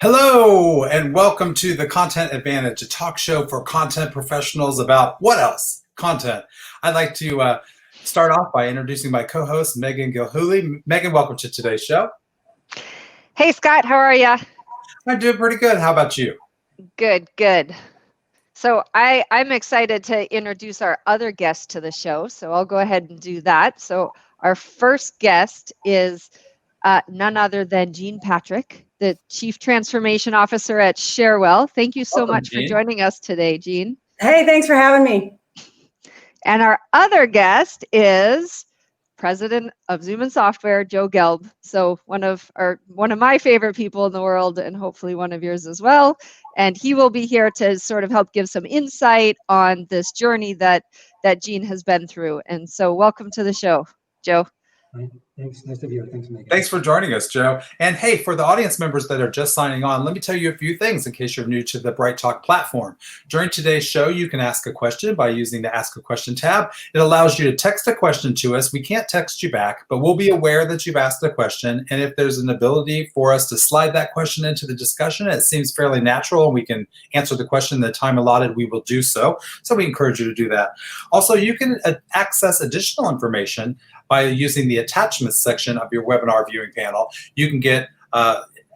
Hello, and welcome to the Content Advantage, a talk show for content professionals about what else? Content. I'd like to start off by introducing my co-host, Megan Gilhooly. Megan, welcome to today's show. Hey, Scott, how are you? I'm doing pretty good. How about you? Good, good. So I'm excited to introduce our other guest to the show, so I'll go ahead and do that. So our first guest is none other than Jean Patrick, the Chief Transformation Officer at Cherwell. Thank you so much for joining us today, Jean. Hey, thanks for having me. And our other guest is President of Zoom & Software, Joe Gelb. So one of my favorite people in the world, and hopefully one of yours as well. And he will be here to sort of help give some insight on this journey that Jean has been through. And so welcome to the show, Joe. Thanks. Nice to be here. Thanks, Megan. Thanks for joining us, Joe. And hey, for the audience members that are just signing on, let me tell you a few things in case you're new to the Bright Talk platform. During today's show, you can ask a question by using the Ask a Question tab. It allows you to text a question to us. We can't text you back, but we'll be aware that you've asked a question. And if there's an ability for us to slide that question into the discussion, it seems fairly natural, and we can answer the question in the time allotted, we will do so. So we encourage you to do that. Also, you can access additional information by using the attachments section of your webinar viewing panel. You can get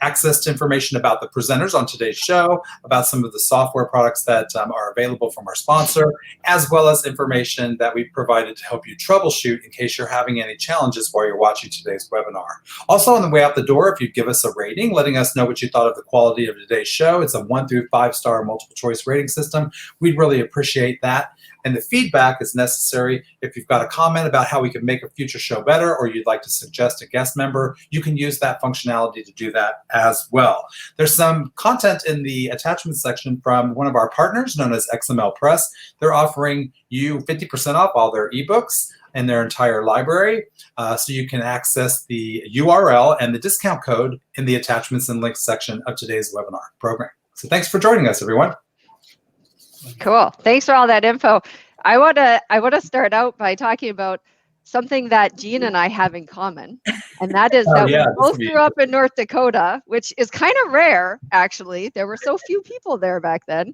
access to information about the presenters on today's show, about some of the software products that are available from our sponsor, as well as information that we've provided to help you troubleshoot in case you're having any challenges while you're watching today's webinar. Also, on the way out the door, if you give us a rating, letting us know what you thought of the quality of today's show, it's a 1 through 5 star multiple choice rating system. We'd really appreciate that. And the feedback is necessary. If you've got a comment about how we can make a future show better, or you'd like to suggest a guest member, you can use that functionality to do that as well. There's some content in the attachment section from one of our partners known as XML Press. They're offering you 50% off all their ebooks and their entire library. So you can access the URL and the discount code in the attachments and links section of today's webinar program. So thanks for joining us, everyone. Cool. Thanks for all that info. I want to start out by talking about something that Jean and I have in common, and that is that we both grew up in North Dakota, which is kind of rare, actually. There were so few people there back then.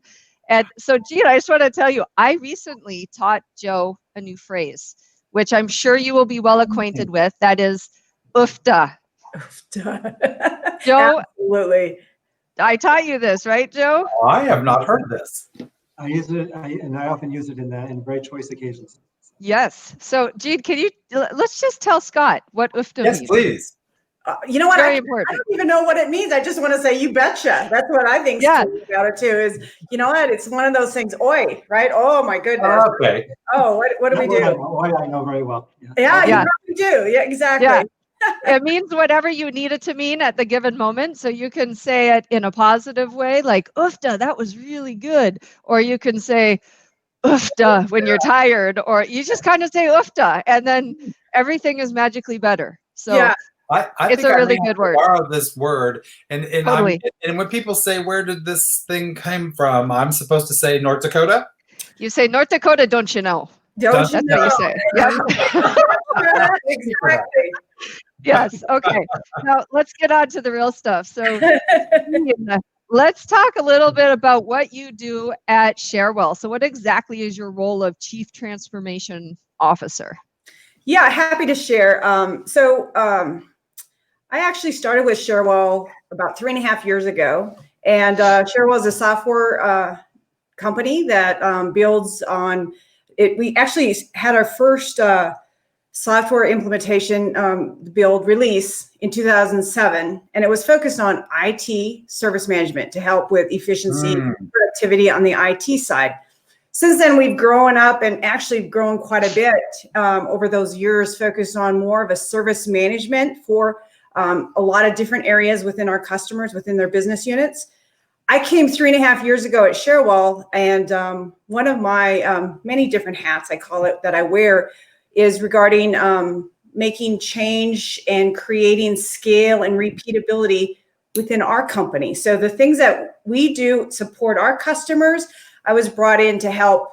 And so, Jean, I just want to tell you, I recently taught Joe a new phrase, which I'm sure you will be well acquainted with. That is OOFDA. OOFDA. Joe, absolutely. I taught you this, right, Joe? I have not heard this. I use it, and I often use it in right choice occasions. Yes. So, Jean, let's just tell Scott what OOFDA means. Yes, please. You know what? Very I important. don't even know what it means. I just want to say, you betcha. That's what I think about it too. Is, you know what? It's one of those things. Oi, right? Oh my goodness. Okay. Oh, what do we do? I know very well. Yeah, you probably do. Yeah, exactly. Yeah. It means whatever you need it to mean at the given moment. So you can say it in a positive way, like, OOFDA, that was really good. Or you can say, OOFDA, when you're tired. Or you just kind of say OOFDA, and then everything is magically better. So yeah. I it's think a really I good word. Borrow this word, and Totally. and when people say, "Where did this thing come from?" I'm supposed to say North Dakota. You say North Dakota, don't you know? Don't you know? That's what you say. Yep. Yes. Okay. Now let's get on to the real stuff. So let's talk a little bit about what you do at Cherwell. So what exactly is your role of Chief Transformation Officer? Yeah, happy to share. I actually started with Cherwell about 3.5 years ago. And Cherwell is a software company that builds on it. We actually had our first software implementation build release in 2007, and it was focused on IT service management to help with efficiency and productivity on the IT side. Since then, we've grown up and actually grown quite a bit over those years, focused on more of a service management for a lot of different areas within our customers, within their business units. I came 3.5 years ago at Cherwell, and one of my many different hats, I call it, that I wear is regarding making change and creating scale and repeatability within our company. So the things that we do support our customers, I was brought in to help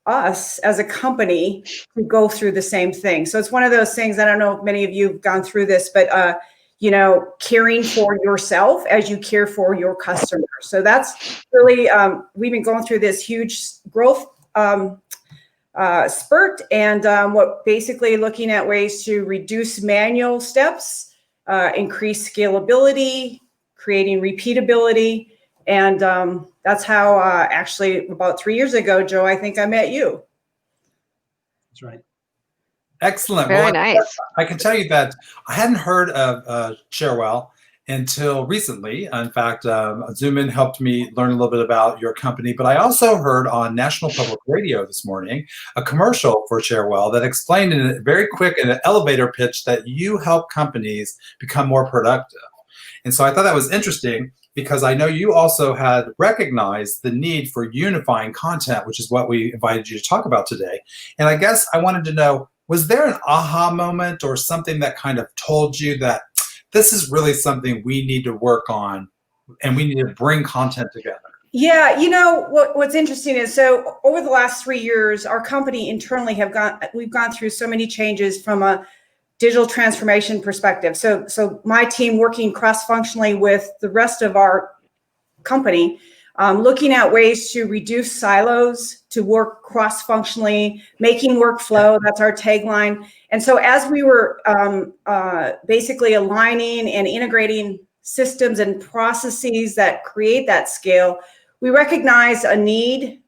us as a company to go through the same thing. So it's one of those things, I don't know if many of you have gone through this, but caring for yourself as you care for your customers. So that's really, we've been going through this huge growth spurt, and what basically looking at ways to reduce manual steps, increase scalability, creating repeatability. And that's how actually about 3 years ago, Joe, I think I met you. That's right. Excellent. Very nice. I can tell you that I hadn't heard of Cherwell until recently. In fact, Zoom In helped me learn a little bit about your company, but I also heard on National Public Radio this morning a commercial for Cherwell that explained in a very quick and an elevator pitch that you help companies become more productive. And so I thought that was interesting, because I know you also had recognized the need for unifying content, which is what we invited you to talk about today. And I guess I wanted to know, was there an aha moment or something that kind of told you that this is really something we need to work on and we need to bring content together? Yeah, what's interesting is, so over the last 3 years, our company internally we've gone through so many changes from a digital transformation perspective. So my team working cross-functionally with the rest of our company, looking at ways to reduce silos, to work cross-functionally, making workflow, that's our tagline. And so as we were basically aligning and integrating systems and processes that create that scale, we recognized a need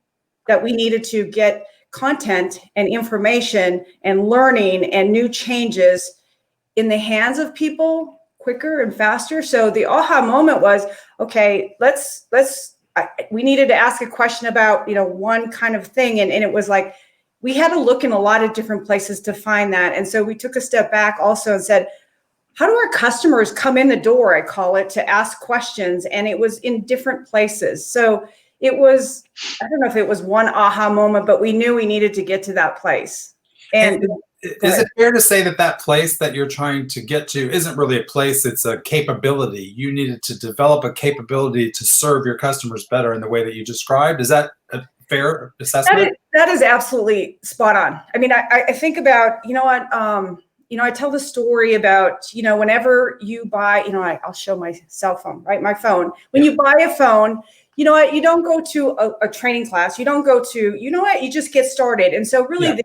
that we needed to get content and information and learning and new changes in the hands of people quicker and faster. So the aha moment was, okay, we needed to ask a question about, one kind of thing. And it was like, we had to look in a lot of different places to find that. And so we took a step back also and said, how do our customers come in the door, I call it, to ask questions? And it was in different places. So it was, I don't know if it was one aha moment, but we knew we needed to get to that place. And is it fair to say that place that you're trying to get to isn't really a place, it's a capability? You needed to develop a capability to serve your customers better in the way that you described. Is that a fair assessment? That is absolutely spot on. I mean, I think about, I tell the story about, whenever you buy, I'll show my cell phone, right? My phone. When you buy a phone, you don't go to a training class. You don't go to, you just get started. And so really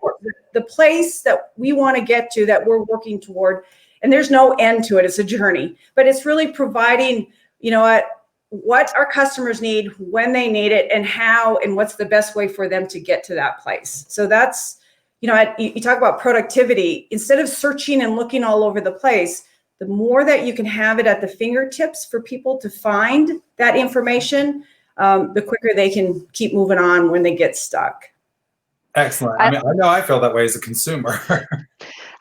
the place that we want to get to, that we're working toward, and there's no end to it, it's a journey, but it's really providing, what our customers need, when they need it, and how, and what's the best way for them to get to that place. So that's, you talk about productivity. Instead of searching and looking all over the place, the more that you can have it at the fingertips for people to find that information, the quicker they can keep moving on when they get stuck. Excellent. I know I feel that way as a consumer.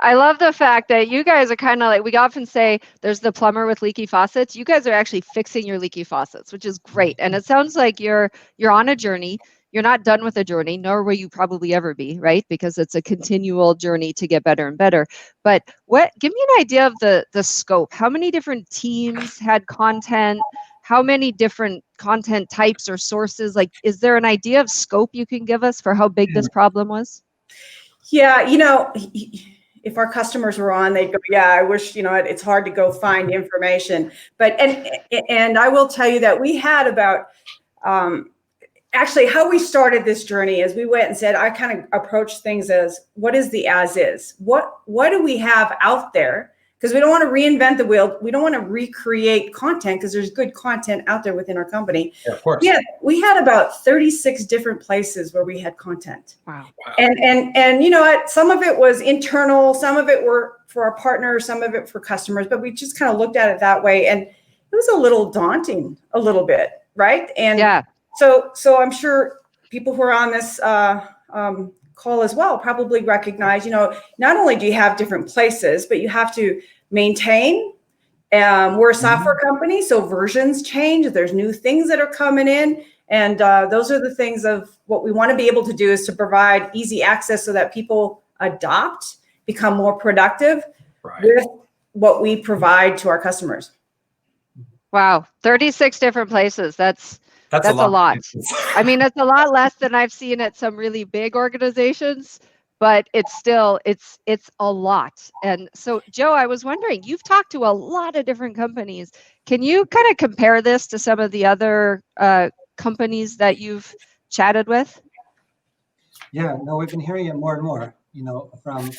I love the fact that you guys are kind of like, we often say there's the plumber with leaky faucets. You guys are actually fixing your leaky faucets, which is great. And it sounds like you're on a journey. You're not done with the journey, nor will you probably ever be, right? Because it's a continual journey to get better and better. But give me an idea of the scope. How many different teams had content? How many different content types or sources? Like, is there an idea of scope you can give us for how big this problem was? Yeah, if our customers were on, they'd go, yeah, I wish, it's hard to go find information. But, and I will tell you that we had about, actually, how we started this journey is we went and said, I kind of approached things as, what is the as is? What do we have out there? Because we don't want to reinvent the wheel. We don't want to recreate content, because there's good content out there within our company. Yeah, of course. Yeah, we had about 36 different places where we had content. Wow. And you know what? Some of it was internal, some of it were for our partners, some of it for customers, but we just kind of looked at it that way. And it was a little daunting, a little bit, right? And yeah. So I'm sure people who are on this call as well probably recognize, not only do you have different places, but you have to maintain. We're a software company, so versions change. There's new things that are coming in. And those are the things of what we want to be able to do, is to provide easy access so that people adopt, become more productive with what we provide to our customers. Wow. 36 different places. That's a lot. I mean, it's a lot less than I've seen at some really big organizations, but it's still, it's a lot. And so, Joe, I was wondering, you've talked to a lot of different companies. Can you kind of compare this to some of the other companies that you've chatted with? Yeah, no, we've been hearing it more and more, from,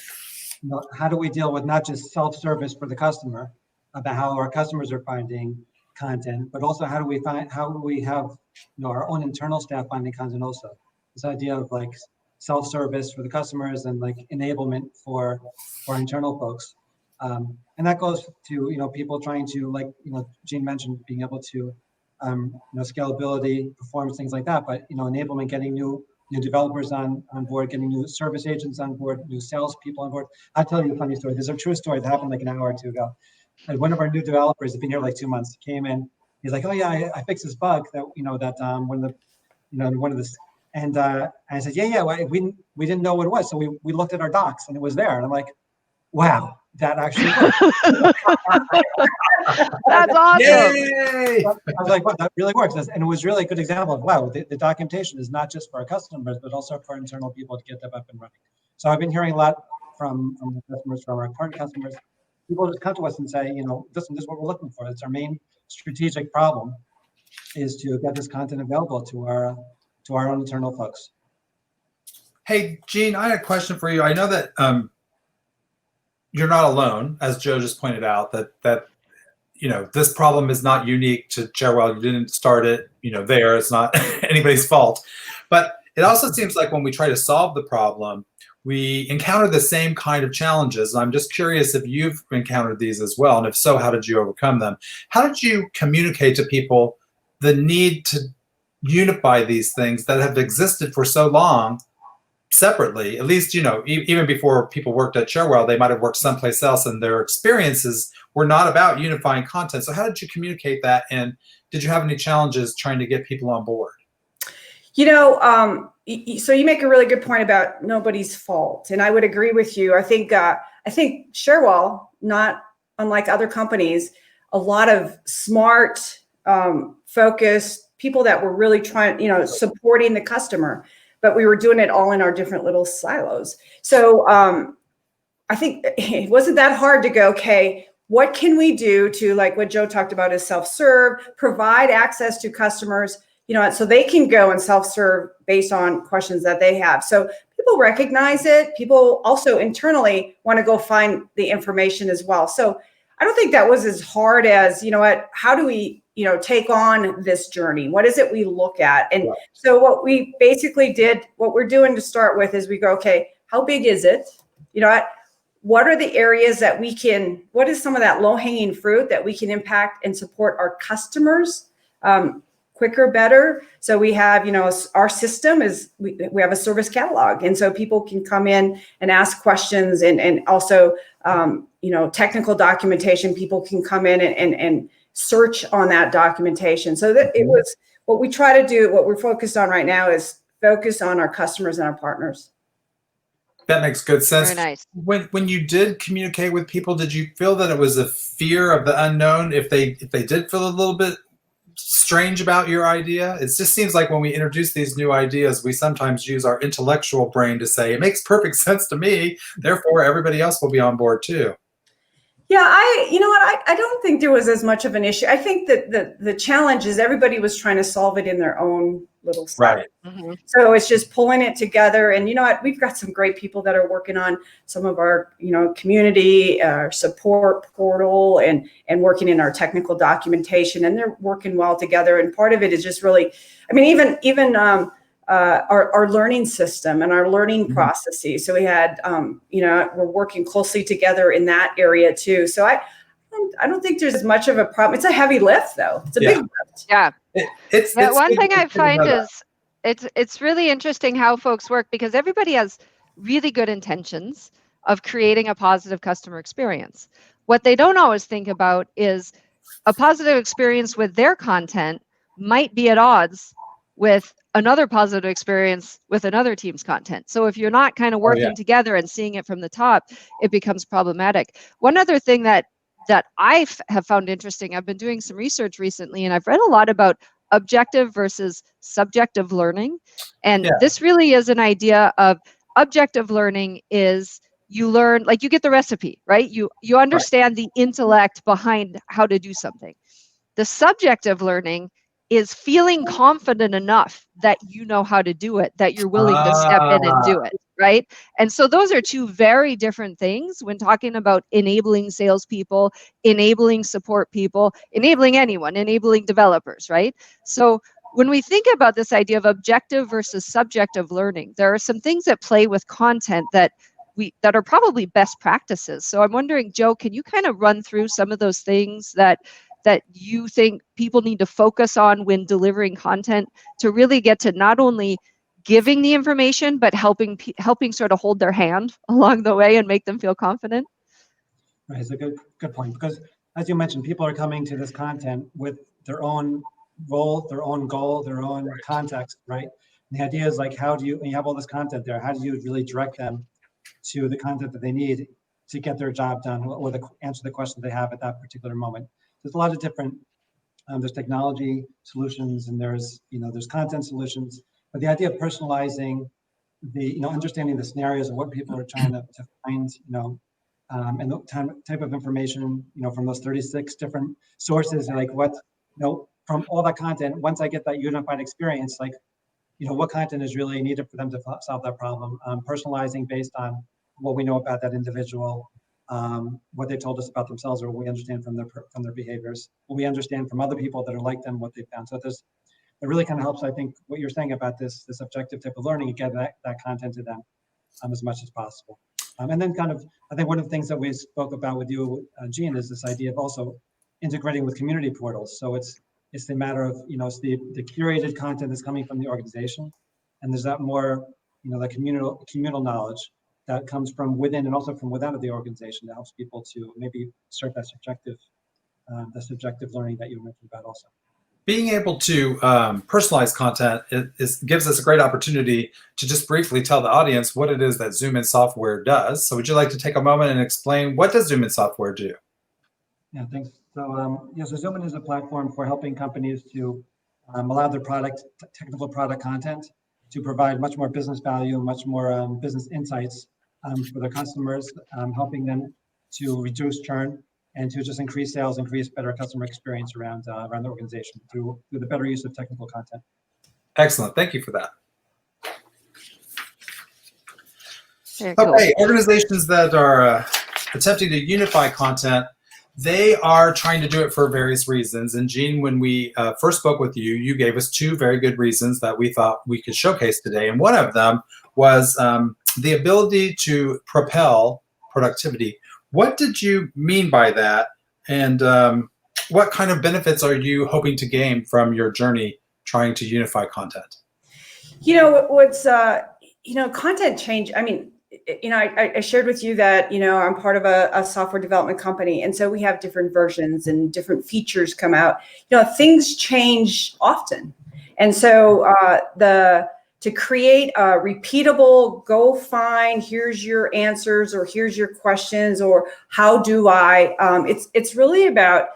how do we deal with not just self-service for the customer, about how our customers are finding content, but also how do we have, our own internal staff finding content also. This idea of like self-service for the customers and like enablement for internal folks. And that goes to, people trying to, like, Gene mentioned, being able to, scalability, performance, things like that, but, enablement, getting new developers on board, getting new service agents on board, new sales people on board. I'll tell you a funny story. There's a true story that happened like an hour or two ago. And one of our new developers has been here like 2 months, came in, he's like, oh yeah, I fixed this bug that, one of the, and I said, yeah, we didn't know what it was. So we looked at our docs and it was there. And I'm like, wow, that actually works. That's awesome. Yay! I was like, wow, that really works. And it was really a good example of, wow, the documentation is not just for our customers, but also for internal people to get them up and running. So I've been hearing a lot from the customers, from our current customers. People just come to us and say, listen, this is what we're looking for. It's our main strategic problem, is to get this content available to our own internal folks. Hey, Gene, I had a question for you. I know that you're not alone, as Joe just pointed out, that this problem is not unique to Cherwell. You didn't start it, there. It's not anybody's fault. But it also seems like when we try to solve the problem, we encounter the same kind of challenges. I'm just curious if you've encountered these as well, and if so, how did you overcome them? How did you communicate to people the need to unify these things that have existed for so long separately? At least, even before people worked at Cherwell, they might have worked someplace else, and their experiences were not about unifying content. So how did you communicate that, and did you have any challenges trying to get people on board? So you make a really good point about nobody's fault, and I would agree with you. I think Cherwell, not unlike other companies, a lot of smart, focused people that were really trying, supporting the customer, but we were doing it all in our different little silos. So I think it wasn't that hard to go, okay, what can we do to, like what Joe talked about, is self-serve, provide access to customers, so they can go and self-serve based on questions that they have. So people recognize it. People also internally want to go find the information as well. So I don't think that was as hard as, how do we, take on this journey? What is it we look at? And so what we basically did, what we're doing to start with, is we go, okay, how big is it? What are the areas that what is some of that low-hanging fruit that we can impact and support our customers quicker, better? So we have, our system is, we have a service catalog. And so people can come in and ask questions, and also, technical documentation, people can come in and search on that documentation. So that it was, what we try to do, what we're focused on right now is focus on our customers and our partners. That makes good sense. Very nice. When you did communicate with people, did you feel that it was a fear of the unknown? If they did feel a little bit strange about your idea? It just seems like when we introduce these new ideas, we sometimes use our intellectual brain to say, it makes perfect sense to me, therefore everybody else will be on board too. Yeah, I don't think there was as much of an issue. I think that the challenge is everybody was trying to solve it in their own little style. Right. Mm-hmm. So it's just pulling it together. And we've got some great people that are working on some of our, community support portal and working in our technical documentation, and they're working well together. And part of it is just really, even our learning system and our learning processes. So we had, we're working closely together in that area too. So I don't think there's as much of a problem. It's a heavy lift though. It's a big lift. Yeah. It's one thing I find is it's really interesting how folks work, because everybody has really good intentions of creating a positive customer experience. What they don't always think about is a positive experience with their content might be at odds with another positive experience with another team's content. So if you're not kind of working together and seeing it from the top, it becomes problematic. One other thing that I have found interesting, I've been doing some research recently, and I've read a lot about objective versus subjective learning. And this really is an idea of objective learning is you learn, like you get the recipe, right? You understand the intellect behind how to do something. The subjective learning is feeling confident enough that you know how to do it, that you're willing to step in and do it, right? And so those are two very different things when talking about enabling salespeople, enabling support people, enabling anyone, enabling developers, right? So when we think about this idea of objective versus subjective learning, there are some things that play with content that are probably best practices. So I'm wondering, Joe, can you kind of run through some of those things that you think people need to focus on when delivering content to really get to not only giving the information, but helping sort of hold their hand along the way and make them feel confident? Right, it's a good point, because as you mentioned, people are coming to this content with their own role, their own goal, their own context, right? And the idea is like, when you have all this content there, how do you really direct them to the content that they need to get their job done or answer the question they have at that particular moment? There's a lot of different, there's technology solutions and there's content solutions, but the idea of personalizing understanding the scenarios of what people are trying to find, and the type of information, from those 36 different sources, and like from all that content, once I get that unified experience, like, what content is really needed for them to solve that problem, personalizing based on what we know about that individual, what they told us about themselves, or what we understand from their behaviors, what we understand from other people that are like them, what they found. So it really kind of helps, I think, what you're saying about this objective type of learning, and get that content to them as much as possible. And then I think one of the things that we spoke about with you, Jean, is this idea of also integrating with community portals. So it's the matter of, it's the curated content that's coming from the organization, and there's that more, the communal knowledge that comes from within and also from without of the organization that helps people to maybe start that subjective learning that you mentioned about also. Being able to personalize content gives us a great opportunity to just briefly tell the audience what it is that ZoomIn software does. So would you like to take a moment and explain, what does ZoomIn software do? Yeah, thanks. So so ZoomIn is a platform for helping companies to allow their technical product content to provide much more business value, much more business insights for their customers, helping them to reduce churn and to just increase sales, increase better customer experience around the organization through the better use of technical content. Excellent. Thank you for that. Cool. Okay, organizations that are attempting to unify content, they are trying to do it for various reasons. And Jean, when we first spoke with you, you gave us two very good reasons that we thought we could showcase today. And one of them was the ability to propel productivity. What did you mean by that? And what kind of benefits are you hoping to gain from your journey trying to unify content? What's content change. I mean, I shared with you that, I'm part of a software development company. And so we have different versions and different features come out. Things change often. And so to create a repeatable, go find, here's your answers, or here's your questions, or how do I, it's really about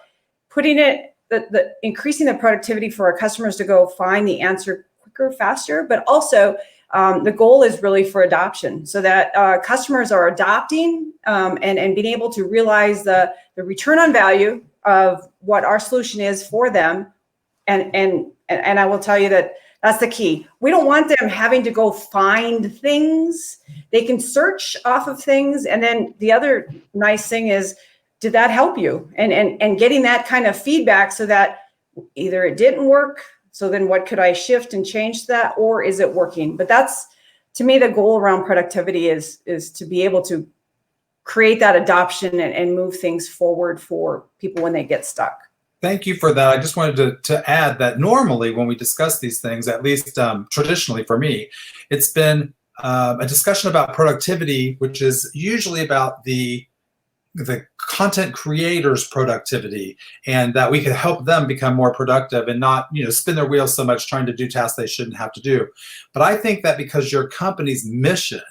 putting increasing the productivity for our customers to go find the answer quicker, faster, but also the goal is really for adoption, so that customers are adopting and being able to realize the return on value of what our solution is for them. And I will tell you that's the key. We don't want them having to go find things. They can search off of things. And then the other nice thing is, did that help you? And getting that kind of feedback, so that either it didn't work, so then what could I shift and change that, or is it working? But that's, to me, the goal around productivity is to be able to create that adoption and move things forward for people when they get stuck. Thank you for that. I just wanted to add that normally when we discuss these things, at least traditionally for me, it's been a discussion about productivity, which is usually about the content creators' productivity, and that we could help them become more productive and not, spin their wheels so much trying to do tasks they shouldn't have to do. But I think that because your company's mission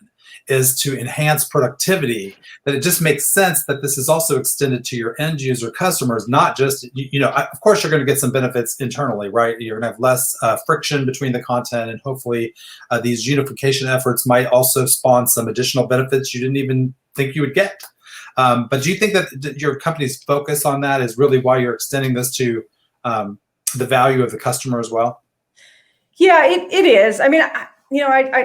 is to enhance productivity, that it just makes sense that this is also extended to your end user customers, not just, of course, you're going to get some benefits internally, right? You're going to have less friction between the content, and hopefully these unification efforts might also spawn some additional benefits you didn't even think you would get. But do you think that your company's focus on that is really why you're extending this to the value of the customer as well? Yeah, it is. I mean, I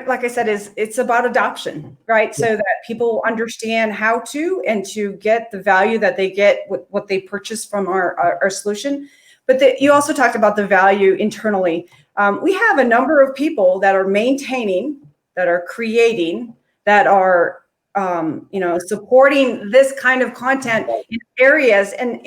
like I said, it's about adoption, right? So that people understand how to and to get the value that they get with what they purchase from our solution. But you also talked about the value internally. We have a number of people that are maintaining, that are creating, that are supporting this kind of content in areas, and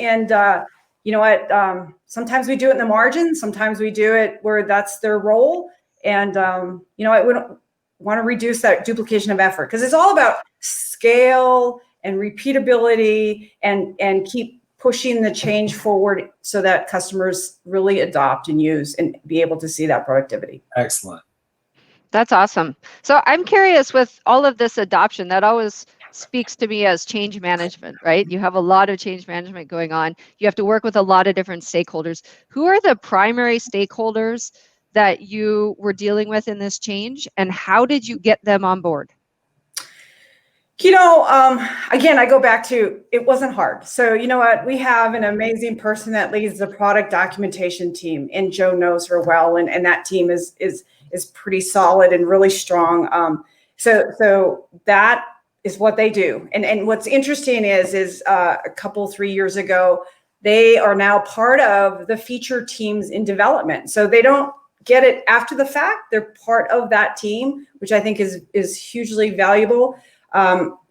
you know what? Sometimes we do it in the margin. Sometimes we do it where that's their role. And I wouldn't want to reduce that duplication of effort, because it's all about scale and repeatability, and keep pushing the change forward so that customers really adopt and use and be able to see that productivity. Excellent. That's awesome. So I'm curious, with all of this adoption, that always speaks to me as change management, right? You have a lot of change management going on. You have to work with a lot of different stakeholders. Who are the primary stakeholders that you were dealing with in this change, and how did you get them on board? Again, I go back to, it wasn't hard. So you know what? We have an amazing person that leads the product documentation team, and Joe knows her well, and that team is pretty solid and really strong. So that is what they do. And what's interesting is a couple, 3 years ago, they are now part of the feature teams in development. So they don't get it after the fact. They're part of that team, which I think is hugely valuable.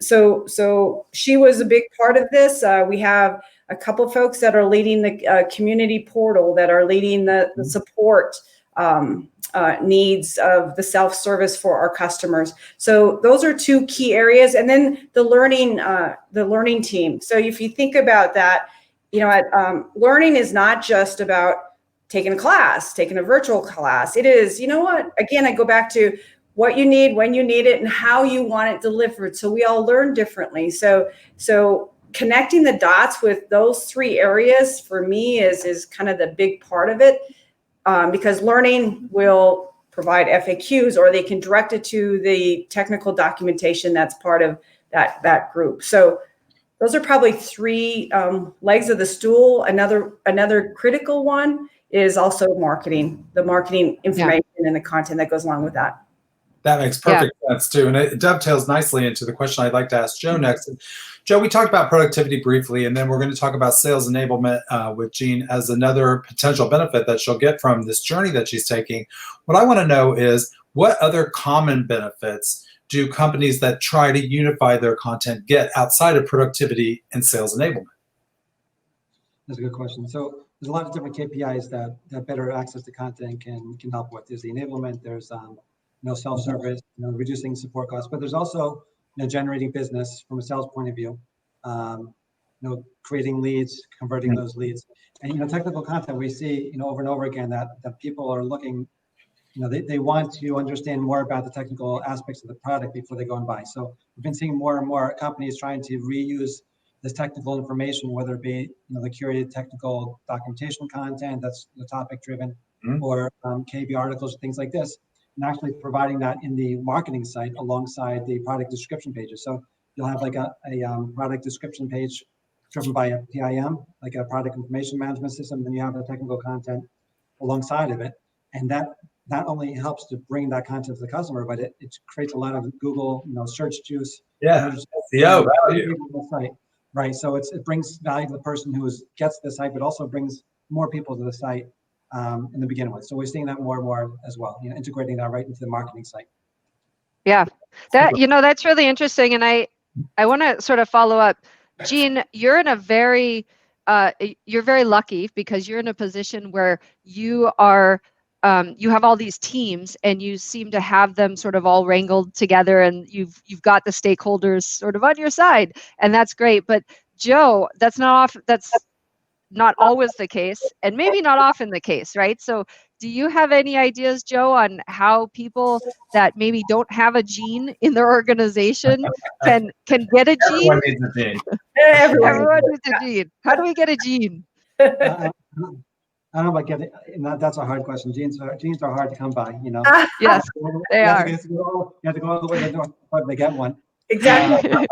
So she was a big part of this. We have a couple folks that are leading the community portal, that are leading the support needs of the self-service for our customers. So those are two key areas. And then the learning team. So if you think about that, learning is not just about taking a class, taking a virtual class. It is, again, I go back to what you need, when you need it, and how you want it delivered. So we all learn differently. So connecting the dots with those three areas for me is kind of the big part of it. Because learning will provide FAQs, or they can direct it to the technical documentation that's part of that group. So those are probably three legs of the stool. Another critical one is also marketing, the marketing information and the content that goes along with that. That makes perfect sense too. And it dovetails nicely into the question I'd like to ask Joe next. And Joe, we talked about productivity briefly, and then we're going to talk about sales enablement with Jean as another potential benefit that she'll get from this journey that she's taking. What I want to know is, what other common benefits do companies that try to unify their content get outside of productivity and sales enablement? That's a good question. So there's a lot of different KPIs that better access to content can help with. There's the enablement, there's self-service, reducing support costs, but there's also generating business from a sales point of view, creating leads, converting those leads, and technical content. We see over and over again that people are looking, they want to understand more about the technical aspects of the product before they go and buy. So we've been seeing more and more companies trying to reuse this technical information, whether it be the curated technical documentation content that's topic driven, or KB articles, things like this, and actually providing that in the marketing site alongside the product description pages. So you'll have like a product description page driven by a PIM, like a product information management system, then you have the technical content alongside of it. And that not only helps to bring that content to the customer, but it creates a lot of Google search juice. Yeah, SEO value. Site, right, so it brings value to the person who gets the site, but also brings more people to the site in the beginning with. So we're seeing that more and more as well, integrating that right into the marketing site. Yeah, that's really interesting. And I want to sort of follow up. Jean, you're in a you're very lucky, because you're in a position where you are, you have all these teams, and you seem to have them sort of all wrangled together, and you've got the stakeholders sort of on your side, and that's great. But Joe, that's not always the case, and maybe not often the case, right? So Do you have any ideas, Joe, on how people that maybe don't have a gene in their organization can get a gene? Everyone needs a gene. Everyone needs a gene. How do we get a gene? I don't know about getting, that's a hard question. Genes are hard to come by, you know. Yes, they are. You have to go all the way to North Dakota to get one. Exactly.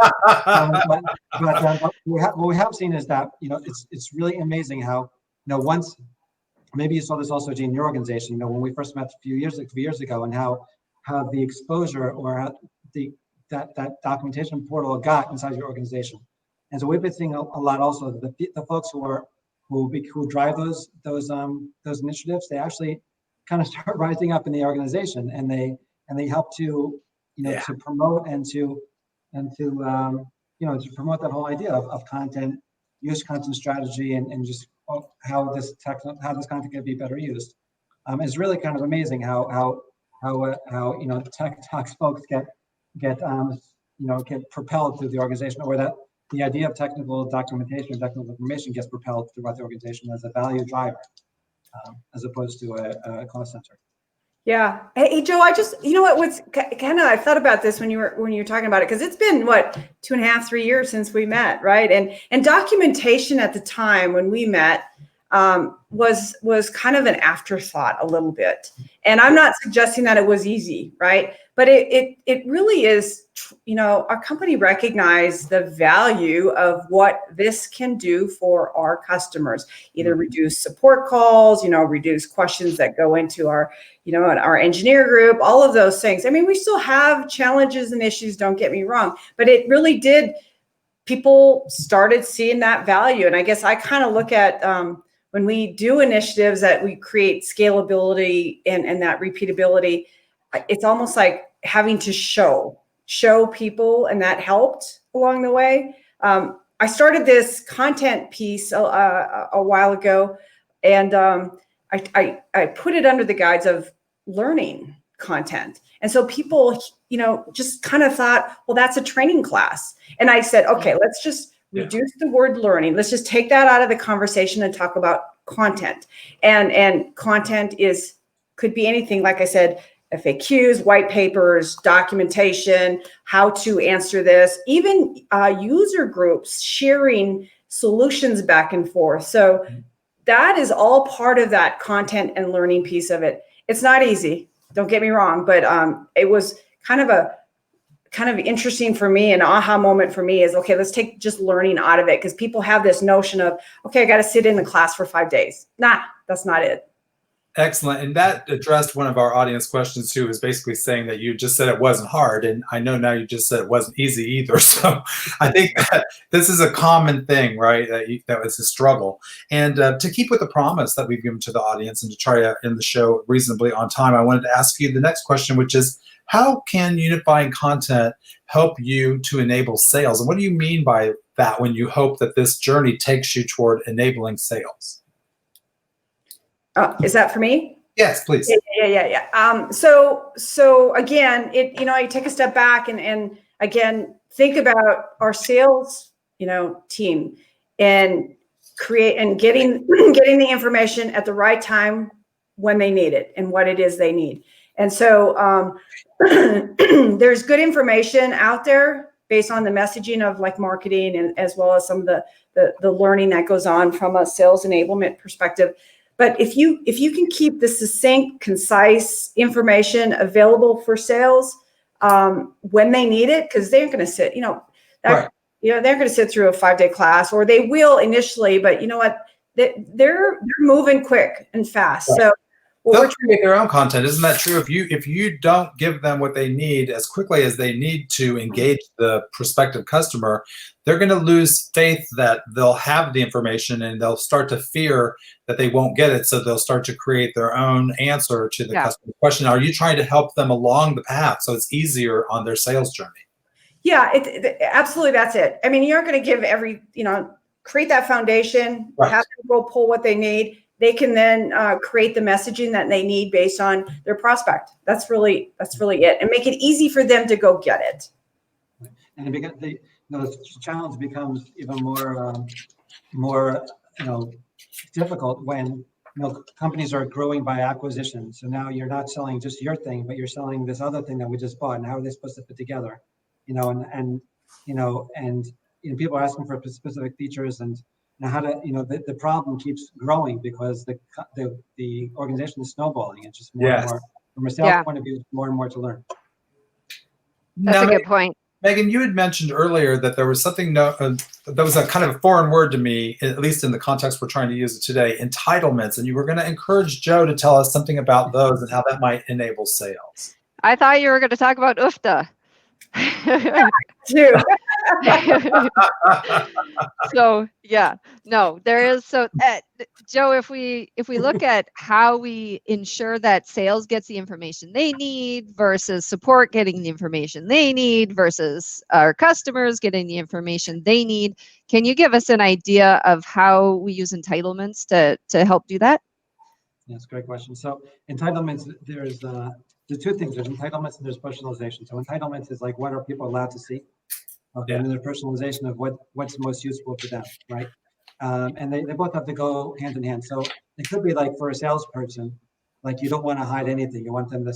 But what we have seen is that, you know, it's really amazing how, you know, once, maybe you saw this also, Gene, in your organization, you know, when we first met a few years ago, and how the exposure or how that documentation portal got inside your organization. And so we've been seeing a lot also, the folks who drive those initiatives, they actually kind of start rising up in the organization, and they help to, you know, to promote and to you know, to promote that whole idea of content, use content strategy, and just how this content can be better used. It's really kind of amazing how you know, Tech Talks folks get propelled through the organization, or that the idea of technical documentation, technical information gets propelled throughout the organization as a value driver, as opposed to a cost center. Yeah. Hey, Joe, you know what's kind of, I thought about this when you were talking about it, because it's been what, 2.5, 3 years since we met, right? And documentation at the time when we met was kind of an afterthought a little bit. And I'm not suggesting that it was easy, right? But it really is, you know, our company recognized the value of what this can do for our customers, either reduce support calls, you know, reduce questions that go into our, you know, our engineer group, all of those things. I mean, we still have challenges and issues, don't get me wrong, but it really did, people started seeing that value. And I guess I kind of look at, when we do initiatives that we create scalability and that repeatability, it's almost like having to show people, and that helped along the way. I started this content piece a while ago, and I put it under the guise of learning content. And so people, you know, just kind of thought, well, that's a training class. And I said, okay, let's just reduce the word learning. Let's just take that out of the conversation and talk about content. And content could be anything, like I said, FAQs, white papers, documentation, how to answer this, even user groups sharing solutions back and forth. So that is all part of that content and learning piece of it. It's not easy, don't get me wrong, but it was kind of interesting for me. An aha moment for me is, okay, let's take just learning out of it, because people have this notion of, okay, I got to sit in the class for 5 days. Nah, that's not it. Excellent. And that addressed one of our audience questions too, is basically saying that you just said it wasn't hard. And I know now you just said it wasn't easy either. So I think that this is a common thing, right? That was a struggle. And to keep with the promise that we've given to the audience and to try to end the show reasonably on time, I wanted to ask you the next question, which is, how can unifying content help you to enable sales? And what do you mean by that when you hope that this journey takes you toward enabling sales? Is that for me? Yes, please. Yeah. So again, you know, I take a step back and again, think about our sales, you know, team, and getting the information at the right time when they need it and what it is they need. And so there's good information out there based on the messaging of like marketing, and as well as some of the learning that goes on from a sales enablement perspective. But if you can keep the succinct, concise information available for sales when they need it, because they're going to sit, you know, they're going to sit through a 5-day class, or they will initially, but you know what, they're moving quick and fast. Right. So they'll create their own content. Isn't that true? If you don't give them what they need as quickly as they need to engage the prospective customer, they're going to lose faith that they'll have the information, and they'll start to fear that they won't get it. So they'll start to create their own answer to the customer question. Are you trying to help them along the path so it's easier on their sales journey? Yeah, absolutely. That's it. I mean, you're going to give create that foundation, have people pull what they need. They can then create the messaging that they need based on their prospect. That's really it, and make it easy for them to go get it. And the challenge becomes even more difficult when companies are growing by acquisition. So now you're not selling just your thing, but you're selling this other thing that we just bought. And how are they supposed to fit together? And people are asking for specific features, and now how to, the problem keeps growing because the organization is snowballing. It's just more and more from a sales point of view, more and more to learn. That's a good point. Megan, you had mentioned earlier that there was something that was a kind of a foreign word to me, at least in the context we're trying to use it today, entitlements. And you were going to encourage Joe to tell us something about those and how that might enable sales. I thought you were going to talk about UFTA. So yeah, no, there is. So Joe, if we look at how we ensure that sales gets the information they need versus support getting the information they need versus our customers getting the information they need, can you give us an idea of how we use entitlements to help do that? Yeah, that's a great question. So entitlements, there's two things. There's entitlements and there's personalization. So entitlements is like, what are people allowed to see? Okay, and then there's personalization of what's most useful to them, right? And they both have to go hand in hand. So it could be like for a salesperson, like you don't want to hide anything. You want them to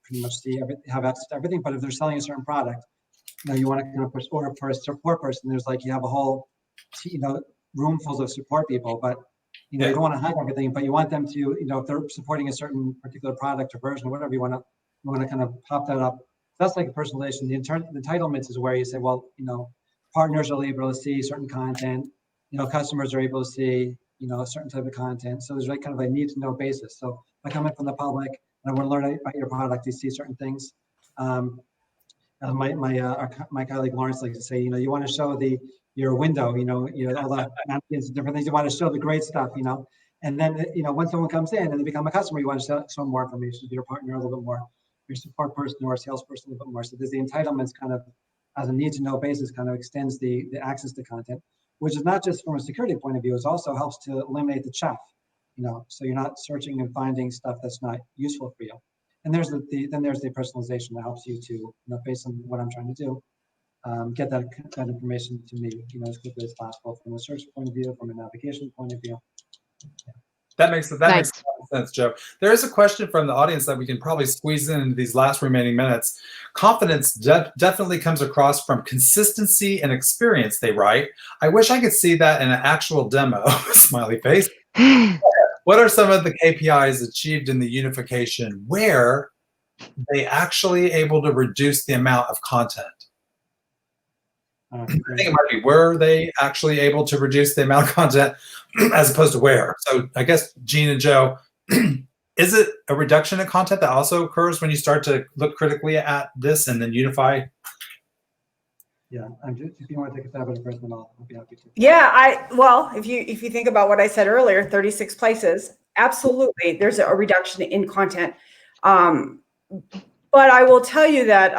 pretty much see have access to everything. But if they're selling a certain product, you want to kind of or for a support person, there's like you have a whole room full of support people, but you don't want to hide everything, but you want them to, if they're supporting a certain particular product or version or whatever, you want to kind of pop that up. That's like a personalization. The entitlements is where you say, well, partners are able to see certain content, customers are able to see, a certain type of content. So there's like kind of a need to know basis. So if I come in from the public and I want to learn about your product, you see certain things. My colleague Lawrence likes to say, you want to show your window, all the napkins and different things. You want to show the great stuff, and then, when someone comes in and they become a customer, you want to show more information to your partner a little bit more, your support person or salesperson a little bit more. So there's the entitlements kind of as a need to know basis kind of extends the access to content, which is not just from a security point of view, it also helps to eliminate the chaff, so you're not searching and finding stuff that's not useful for you. And there's the personalization that helps you to, based on what I'm trying to do, get that information to me, as quickly as possible from a search point of view, from a navigation point of view. Yeah. That makes a lot of sense, Joe. There is a question from the audience that we can probably squeeze in these last remaining minutes. Confidence definitely comes across from consistency and experience, they write. I wish I could see that in an actual demo, smiley face. What are some of the KPIs achieved in the unification where they actually able to reduce the amount of content? I think it might be were they actually able to reduce the amount of content as opposed to where. So I guess Gene and Joe, is it a reduction in content that also occurs when you start to look critically at this and then unify? Yeah, if you want to take a stab at it first, then I'll be happy to. Yeah, if you think about what I said earlier, 36 places, absolutely, there's a reduction in content. But I will tell you that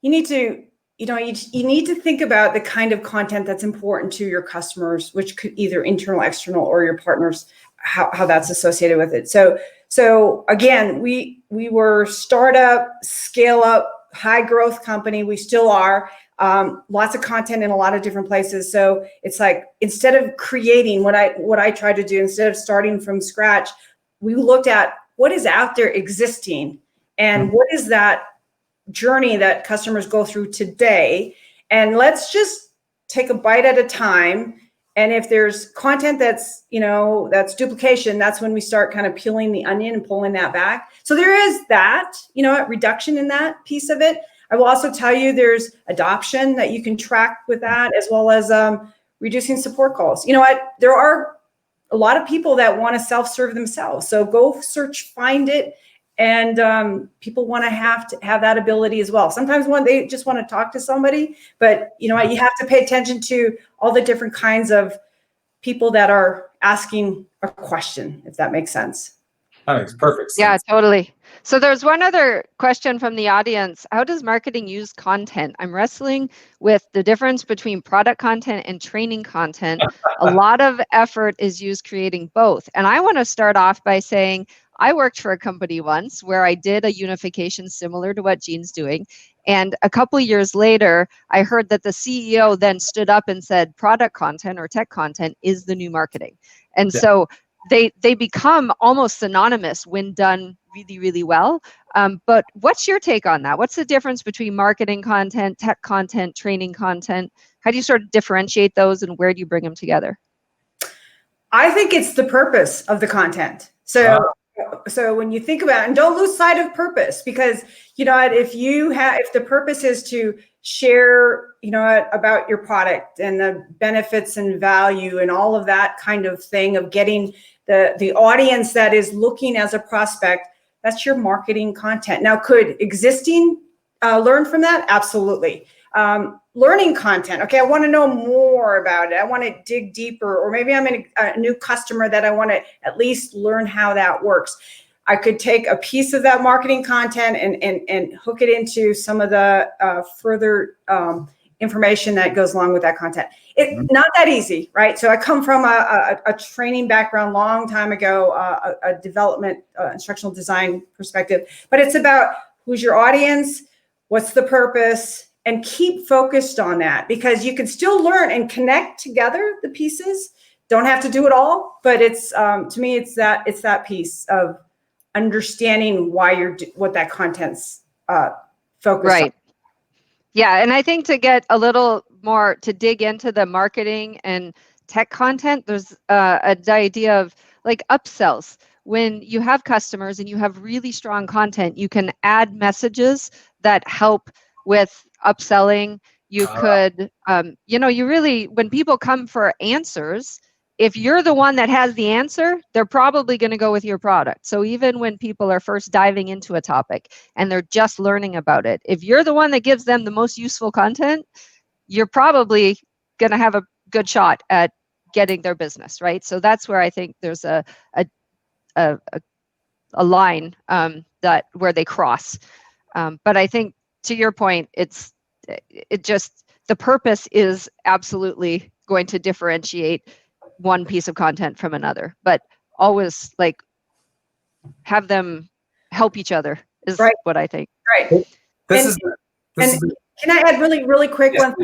you need to. You need to think about the kind of content that's important to your customers, which could either internal, external, or your partners, how that's associated with it. So again, we were startup, scale up, high growth company. We still are. Lots of content in a lot of different places. So it's like, instead of creating what I try to do, instead of starting from scratch, we looked at what is out there existing and what is that journey that customers go through today, and let's just take a bite at a time. And if there's content that's that's duplication, that's when we start kind of peeling the onion and pulling that back. So there is that a reduction in that piece of it. I will also tell you there's adoption that you can track with that, as well as reducing support calls. There are a lot of people that want to self-serve themselves, so go search, find it. And people want to have that ability as well. Sometimes they just want to talk to somebody, but you have to pay attention to all the different kinds of people that are asking a question, if that makes sense. That makes perfect sense. Yeah, totally. So there's one other question from the audience. How does marketing use content? I'm wrestling with the difference between product content and training content. A lot of effort is used creating both. And I want to start off by saying, I worked for a company once where I did a unification similar to what Gene's doing. And a couple of years later, I heard that the CEO then stood up and said, product content or tech content is the new marketing. And so they become almost synonymous when done really, really well. But what's your take on that? What's the difference between marketing content, tech content, training content? How do you sort of differentiate those, and where do you bring them together? I think it's the purpose of the content. So when you think about it, and don't lose sight of purpose, because if the purpose is to share, about your product and the benefits and value and all of that kind of thing of getting the audience that is looking as a prospect, that's your marketing content. Now, could existing learn from that? Absolutely. Learning content. Okay, I want to know more about it. I want to dig deeper, or maybe I'm a new customer that I want to at least learn how that works. I could take a piece of that marketing content and hook it into some of the further information that goes along with that content. It's not that easy, right? So I come from a training background long time ago, a development, instructional design perspective, but it's about who's your audience, what's the purpose, and keep focused on that, because you can still learn and connect together the pieces. Don't have to do it all, but it's to me, it's that piece of understanding what that content's focused on. Yeah, and I think to get a little more, to dig into the marketing and tech content, there's an idea of like upsells. When you have customers and you have really strong content, you can add messages that help with upselling. You could, you really, when people come for answers, if you're the one that has the answer, they're probably going to go with your product. So even when people are first diving into a topic and they're just learning about it, if you're the one that gives them the most useful content, you're probably going to have a good shot at getting their business, right? So that's where I think there's a line that where they cross. But I think, to your point, the purpose is absolutely going to differentiate one piece of content from another, but always like have them help each other is what I think. Right. Can I add really, really quick one?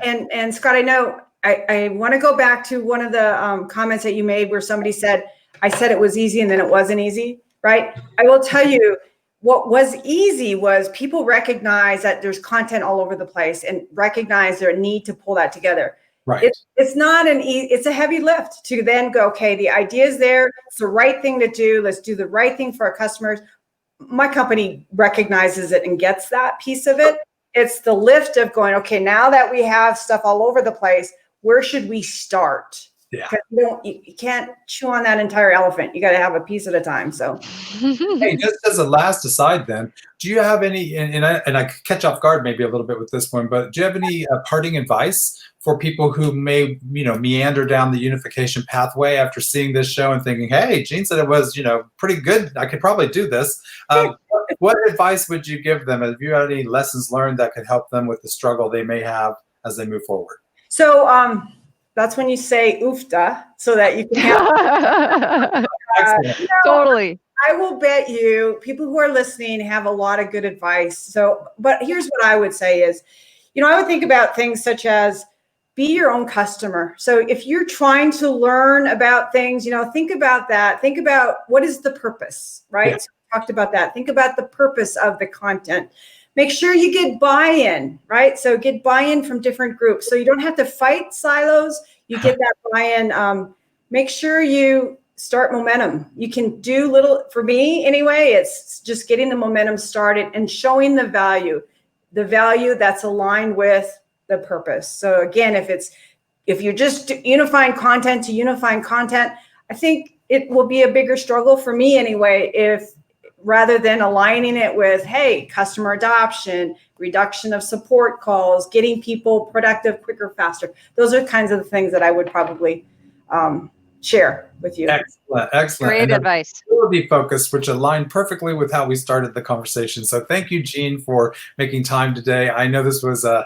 And Scott, I know I want to go back to one of the comments that you made where somebody said, I said it was easy and then it wasn't easy, right? I will tell you, what was easy was people recognize that there's content all over the place and recognize their need to pull that together. Right. It's not it's a heavy lift to then go, okay, the idea is there. It's the right thing to do. Let's do the right thing for our customers. My company recognizes it and gets that piece of it. It's the lift of going, okay, now that we have stuff all over the place, where should we start? Yeah. You can't chew on that entire elephant. You got to have a piece at a time. So, hey, just as a last aside, then, do you have any? And I catch off guard maybe a little bit with this one, but do you have any parting advice for people who may meander down the unification pathway after seeing this show and thinking, "Hey, Jean said it was pretty good. I could probably do this." What advice would you give them? Have you had any lessons learned that could help them with the struggle they may have as they move forward? So, that's when you say oofta, so that you can have totally. I will bet you people who are listening have a lot of good advice. So, but here's what I would say is, I would think about things such as be your own customer. So if you're trying to learn about things, think about that. Think about what is the purpose, right? Yeah. So we talked about that. Think about the purpose of the content. Make sure you get buy-in, right? So get buy-in from different groups. So you don't have to fight silos. You get that buy-in. Make sure you start momentum. You can do for me anyway, it's just getting the momentum started and showing the value that's aligned with the purpose. So again, if you're just unifying content to unifying content, I think it will be a bigger struggle for me anyway, if rather than aligning it with, hey, customer adoption, reduction of support calls, getting people productive quicker, faster. Those are kinds of the things that I would probably share with you. Excellent. Great advice. Ability focus, which aligned perfectly with how we started the conversation. So thank you, Jean, for making time today. I know this was an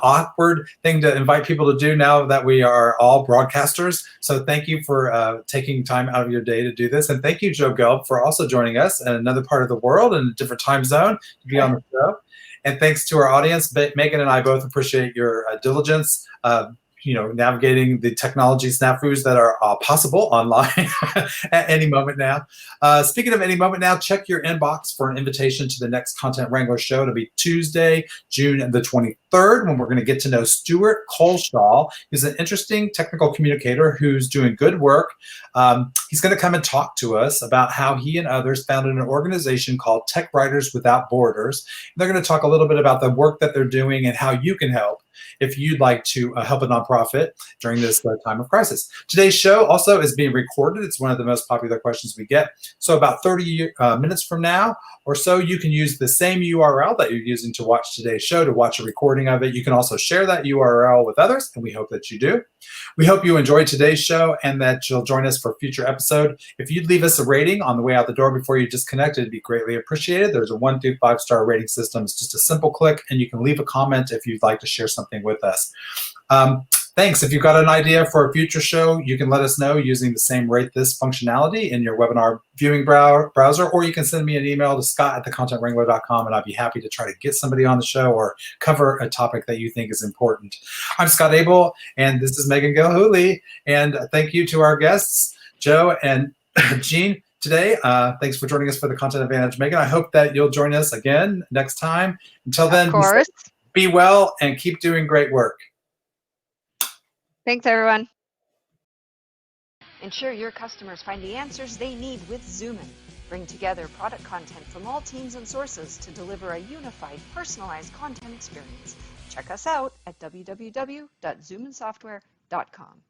awkward thing to invite people to do now that we are all broadcasters. So thank you for taking time out of your day to do this. And thank you, Joe Gelb, for also joining us in another part of the world in a different time zone to be on the show. And thanks to our audience. Megan and I both appreciate your diligence navigating the technology snafus that are possible online at any moment now. Speaking of any moment now, check your inbox for an invitation to the next Content Wrangler show. It'll be Tuesday, June the 23rd, when we're going to get to know Stuart Colshaw. He's an interesting technical communicator who's doing good work. He's going to come and talk to us about how he and others founded an organization called Tech Writers Without Borders. And they're going to talk a little bit about the work that they're doing and how you can help if you'd like to help a nonprofit during this time of crisis. Today's show also is being recorded. It's one of the most popular questions we get. So about 30 minutes from now or so, you can use the same URL that you're using to watch today's show to watch a recording of it. You can also share that URL with others, and we hope that you do. We hope you enjoyed today's show and that you'll join us for a future episode. If you'd leave us a rating on the way out the door before you disconnect, it'd be greatly appreciated. There's a 1 through 5 star rating system. It's just a simple click, and you can leave a comment if you'd like to share something with us. Thanks. If you've got an idea for a future show, you can let us know using the same Rate This functionality in your webinar viewing browser, or you can send me an email to scott@thecontentwrangler.com, and I'd be happy to try to get somebody on the show or cover a topic that you think is important. I'm Scott Abel, and this is Megan Gilhooly, and thank you to our guests, Joe and Jean, today. Thanks for joining us for the Content Advantage, Megan. I hope that you'll join us again next time. Until then, of course, be well and keep doing great work. Thanks, everyone. Ensure your customers find the answers they need with Zoomin. Bring together product content from all teams and sources to deliver a unified, personalized content experience. Check us out at www.zoominsoftware.com.